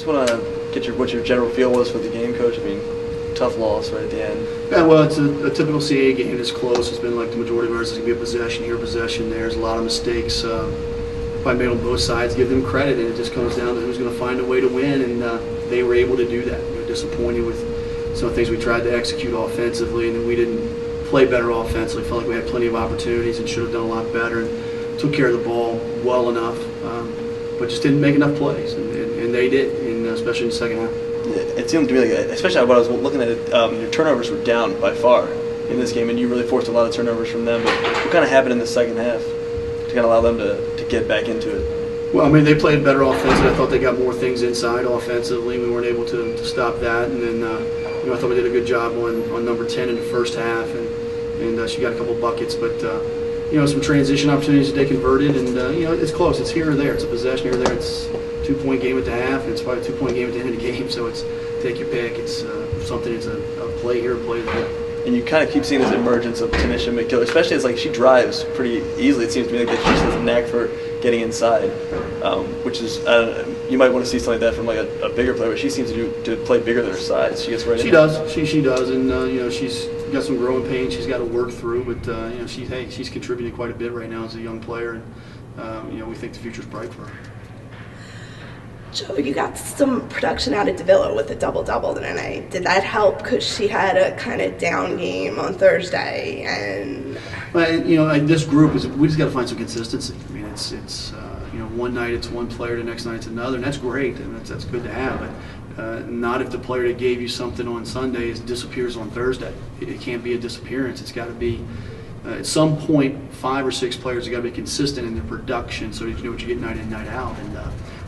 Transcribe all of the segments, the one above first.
Just want to get what your general feel was for the game, Coach. I mean, tough loss right at the end. Yeah, well, it's a typical CAA game. It's close. It's been like the majority of ours. It's going to be a possession here, possession there. There's a lot of mistakes. Probably made on both sides. Give them credit, and it just comes down to who's going to find a way to win, and they were able to do that. We were disappointed with some of the things we tried to execute offensively, and we didn't play better offensively. Felt like we had plenty of opportunities and should have done a lot better, and took care of the ball well enough, but just didn't make enough plays, and they did, and especially in the second half. It seemed to me like, especially when I was looking at it, your turnovers were down by far in this game, and you really forced a lot of turnovers from them. But what kind of happened in the second half to kind of allow them to get back into it? Well, I mean, they played better offensively. I thought they got more things inside offensively. We weren't able to stop that. And then, I thought we did a good job on number 10 in the first half, and she got a couple buckets. But, some transition opportunities that they converted, and, it's close. It's here or there. It's a possession here or there. It's a 2-point game at the half, and it's probably a 2-point game at the end of the game. So it's take your pick. It's something. It's a play here, a play there. And you kind of keep seeing this emergence of Tanisha McKillop, especially as she drives pretty easily. It seems to me like she just has a knack for getting inside, which is you might want to see something like that from a bigger player. But she seems to play bigger than her size. She gets right. She does. She does, and she's got some growing pains. She's got to work through, but she's contributing quite a bit right now as a young player, and we think the future's bright for her. Joe, you got some production out of Davila with a double-double tonight. Did that help because she had a kind of down game on Thursday? And this group we just got to find some consistency. I mean, it's one night it's one player, the next night it's another, and that's great, and that's good to have. But not if the player that gave you something on Sunday disappears on Thursday. It can't be a disappearance. It's got to be. At some point, 5 or 6 players have got to be consistent in their production so that you know what you get night in, night out. And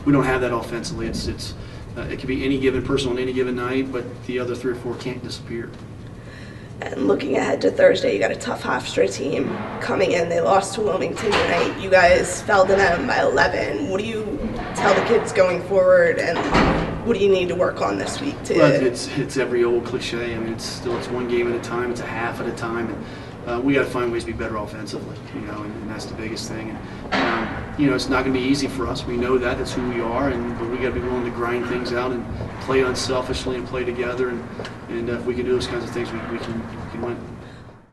we don't have that offensively. It can be any given person on any given night, but the other 3 or 4 can't disappear. And looking ahead to Thursday, you got a tough Hofstra team coming in. They lost to Wilmington tonight. You guys fell to them by 11. What do you tell the kids going forward, and what do you need to work on this week? Well, it's every old cliche. I mean, it's one game at a time. It's a half at a time. And, we got to find ways to be better offensively, and that's the biggest thing. And, it's not going to be easy for us. We know that. That's who we are, but we got to be willing to grind things out and play unselfishly and play together. And if we can do those kinds of things, we can win.